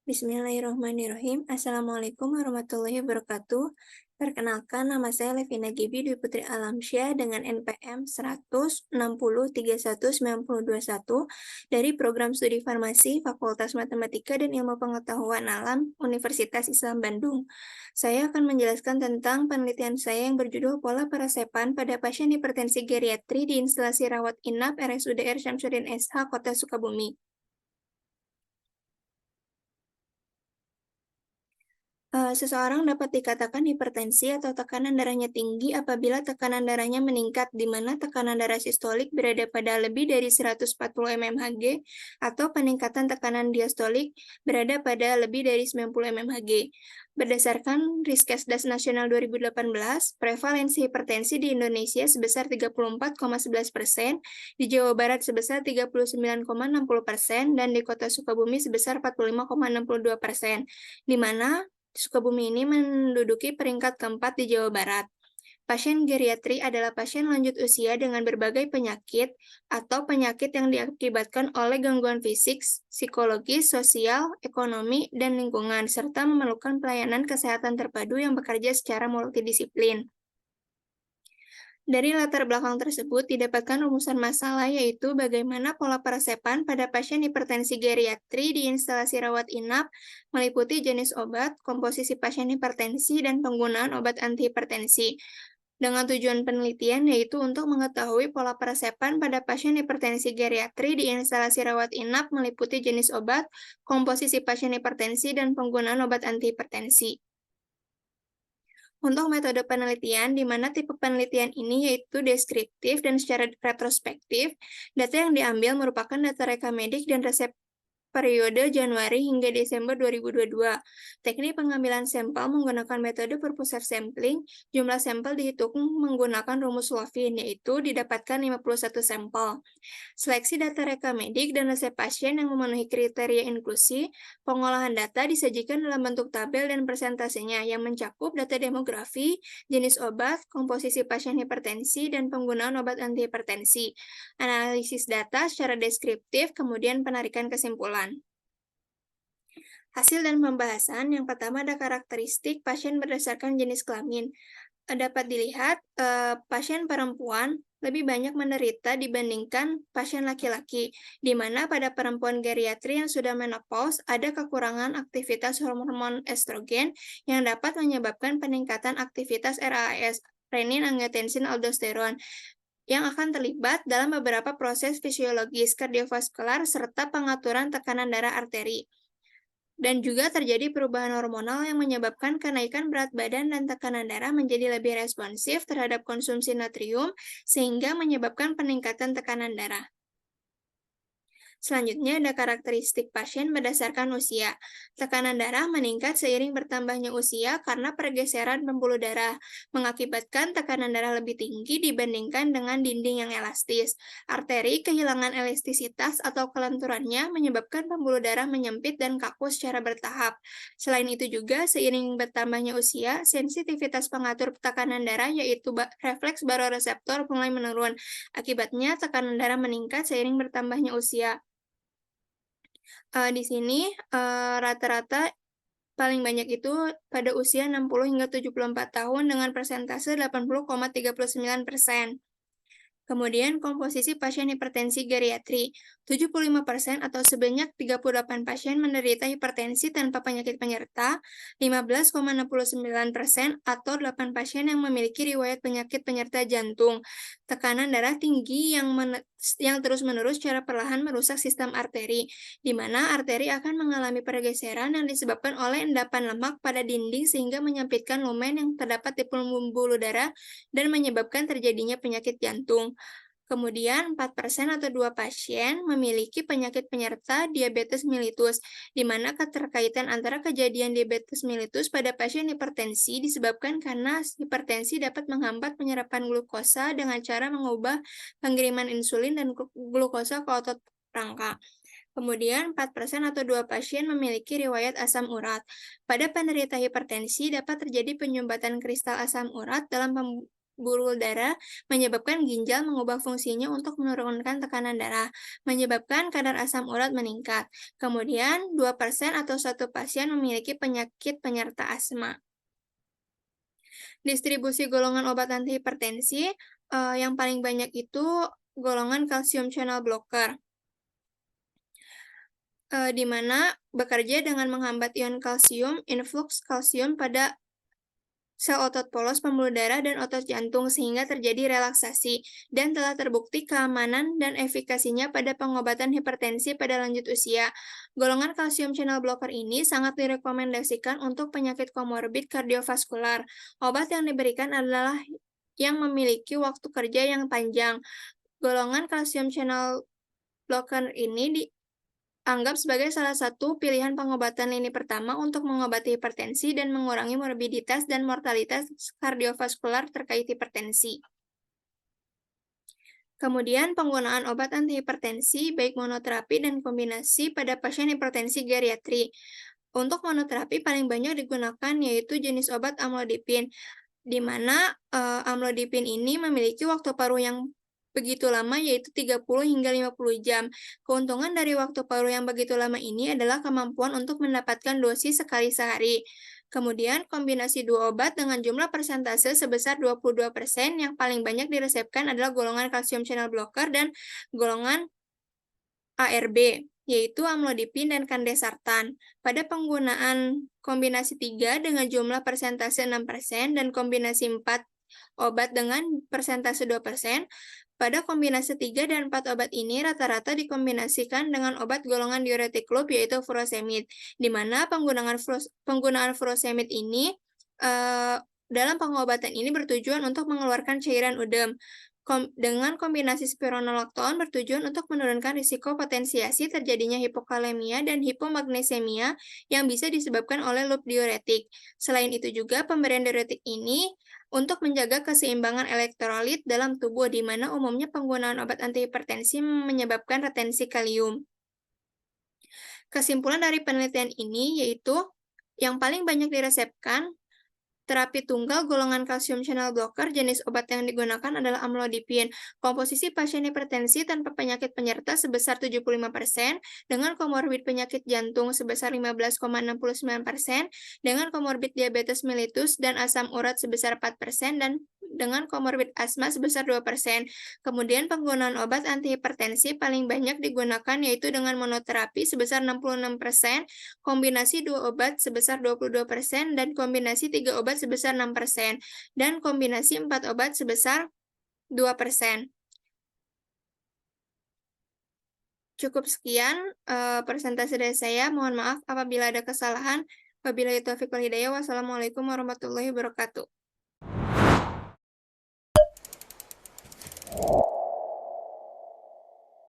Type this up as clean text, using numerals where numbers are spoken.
Bismillahirrahmanirrahim. Assalamualaikum warahmatullahi wabarakatuh. Perkenalkan, nama saya Levina Gibi Dwi Putri Alamsyah dengan NPM 160319121 dari Program Studi Farmasi Fakultas Matematika dan Ilmu Pengetahuan Alam Universitas Islam Bandung. Saya akan menjelaskan tentang penelitian saya yang berjudul Pola Perasepan pada Pasien Hipertensi Geriatri di Instalasi Rawat Inap RSUD R. Syamsuddin SH, Kota Sukabumi. Seseorang dapat dikatakan hipertensi atau tekanan darahnya tinggi apabila tekanan darahnya meningkat, di mana tekanan darah sistolik berada pada lebih dari 140 mmHg atau peningkatan tekanan diastolik berada pada lebih dari 90 mmHg. Berdasarkan Riskesdas Nasional 2018, prevalensi hipertensi di Indonesia sebesar 34,11%, di Jawa Barat sebesar 39,60%, dan di Kota Sukabumi sebesar 45,62%, di mana Sukabumi ini menduduki peringkat keempat di Jawa Barat. Pasien geriatri adalah pasien lanjut usia dengan berbagai penyakit atau penyakit yang diakibatkan oleh gangguan fisik, psikologis, sosial, ekonomi, dan lingkungan, serta memerlukan pelayanan kesehatan terpadu yang bekerja secara multidisiplin. Dari latar belakang tersebut didapatkan rumusan masalah, yaitu bagaimana pola perasepan pada pasien hipertensi geriatri di instalasi rawat inap meliputi jenis obat, komposisi pasien hipertensi, dan penggunaan obat antihipertensi. Dengan tujuan penelitian yaitu untuk mengetahui pola perasepan pada pasien hipertensi geriatri di instalasi rawat inap meliputi jenis obat, komposisi pasien hipertensi, dan penggunaan obat antihipertensi. Untuk metode penelitian, di mana tipe penelitian ini yaitu deskriptif dan secara retrospektif, data yang diambil merupakan data reka medik dan resep periode Januari hingga Desember 2022. Teknik pengambilan sampel menggunakan metode purposive sampling, jumlah sampel dihitung menggunakan rumus Levin, yaitu didapatkan 51 sampel. Seleksi data reka medik dan resep pasien yang memenuhi kriteria inklusi, pengolahan data disajikan dalam bentuk tabel dan persentasenya yang mencakup data demografi, jenis obat, komposisi pasien hipertensi, dan penggunaan obat antihipertensi. Analisis data secara deskriptif, kemudian penarikan kesimpulan. Hasil dan pembahasan, yang pertama ada karakteristik pasien berdasarkan jenis kelamin. Dapat dilihat, pasien perempuan lebih banyak menderita dibandingkan pasien laki-laki, di mana pada perempuan geriatri yang sudah menopause ada kekurangan aktivitas hormon estrogen yang dapat menyebabkan peningkatan aktivitas RAS, renin, angiotensin, aldosteron, yang akan terlibat dalam beberapa proses fisiologis kardiovaskular serta pengaturan tekanan darah arteri. Dan juga terjadi perubahan hormonal yang menyebabkan kenaikan berat badan dan tekanan darah menjadi lebih responsif terhadap konsumsi natrium, sehingga menyebabkan peningkatan tekanan darah. Selanjutnya ada karakteristik pasien berdasarkan usia. Tekanan darah meningkat seiring bertambahnya usia karena pergeseran pembuluh darah, mengakibatkan tekanan darah lebih tinggi dibandingkan dengan dinding yang elastis. Arteri kehilangan elastisitas atau kelenturannya menyebabkan pembuluh darah menyempit dan kaku secara bertahap. Selain itu juga, seiring bertambahnya usia, sensitivitas pengatur tekanan darah yaitu refleks baroreseptor mulai menurun. Akibatnya, tekanan darah meningkat seiring bertambahnya usia. Di sini, rata-rata paling banyak itu pada usia 60 hingga 74 tahun dengan persentase 80,39%. Kemudian, komposisi pasien hipertensi geriatri. 75% atau sebanyak 38 pasien menderita hipertensi tanpa penyakit penyerta, 15,69% atau 8 pasien yang memiliki riwayat penyakit penyerta jantung. Tekanan darah tinggi yang terus-menerus secara perlahan merusak sistem arteri, di mana arteri akan mengalami pergeseran yang disebabkan oleh endapan lemak pada dinding sehingga menyempitkan lumen yang terdapat di pembuluh darah dan menyebabkan terjadinya penyakit jantung. Kemudian, 4% atau 2 pasien memiliki penyakit penyerta diabetes mellitus, di mana keterkaitan antara kejadian diabetes mellitus pada pasien hipertensi disebabkan karena hipertensi dapat menghambat penyerapan glukosa dengan cara mengubah pengiriman insulin dan glukosa ke otot rangka. Kemudian, 4% atau 2 pasien memiliki riwayat asam urat. Pada penderita hipertensi dapat terjadi penyumbatan kristal asam urat dalam pembuluh darah, menyebabkan ginjal mengubah fungsinya untuk menurunkan tekanan darah, menyebabkan kadar asam urat meningkat. Kemudian, 2% atau satu pasien memiliki penyakit penyerta asma. Distribusi golongan obat antihipertensi, yang paling banyak itu golongan kalsium channel blocker, di mana bekerja dengan menghambat ion kalsium, influx kalsium pada sel otot polos, pembuluh darah, dan otot jantung sehingga terjadi relaksasi, dan telah terbukti keamanan dan efikasinya pada pengobatan hipertensi pada lanjut usia. Golongan kalsium channel blocker ini sangat direkomendasikan untuk penyakit komorbid kardiovaskular. Obat yang diberikan adalah yang memiliki waktu kerja yang panjang. Golongan kalsium channel blocker ini dianggap sebagai salah satu pilihan pengobatan lini pertama untuk mengobati hipertensi dan mengurangi morbiditas dan mortalitas kardiovaskular terkait hipertensi. Kemudian, penggunaan obat antihipertensi, baik monoterapi dan kombinasi pada pasien hipertensi geriatri. Untuk monoterapi paling banyak digunakan yaitu jenis obat amlodipin, di mana amlodipin ini memiliki waktu paruh yang begitu lama, yaitu 30 hingga 50 jam. Keuntungan dari waktu paruh yang begitu lama ini adalah kemampuan untuk mendapatkan dosis sekali sehari. Kemudian, kombinasi dua obat dengan jumlah persentase sebesar 22% yang paling banyak diresepkan adalah golongan kalsium channel blocker dan golongan ARB, yaitu amlodipin dan kandesartan. Pada penggunaan kombinasi 3 dengan jumlah persentase 6% dan kombinasi 4 obat dengan persentase 2%, pada kombinasi 3 dan 4 obat ini rata-rata dikombinasikan dengan obat golongan diuretik loop yaitu furosemid, di mana penggunaan furosemid ini dalam pengobatan ini bertujuan untuk mengeluarkan cairan udem. Dengan kombinasi spironolakton bertujuan untuk menurunkan risiko potensiasi terjadinya hipokalemia dan hipomagnesemia yang bisa disebabkan oleh loop diuretik. Selain itu juga pemberian diuretik ini untuk menjaga keseimbangan elektrolit dalam tubuh, di mana umumnya penggunaan obat antihipertensi menyebabkan retensi kalium. Kesimpulan dari penelitian ini yaitu yang paling banyak diresepkan terapi tunggal golongan kalsium channel blocker jenis obat yang digunakan adalah amlodipin. Komposisi pasien hipertensi tanpa penyakit penyerta sebesar 75%, dengan komorbid penyakit jantung sebesar 15,69%, dengan komorbid diabetes mellitus dan asam urat sebesar 4%, dan dengan komorbid asma sebesar 2%. Kemudian penggunaan obat antihipertensi paling banyak digunakan yaitu dengan monoterapi sebesar 66%, kombinasi 2 obat sebesar 22%, dan kombinasi 3 obat sebesar 6%, dan kombinasi 4 obat sebesar 2%. Cukup sekian presentasi dari saya. Mohon maaf apabila ada kesalahan. Wabillahi taufiq wal hidayah. Wassalamualaikum warahmatullahi wabarakatuh.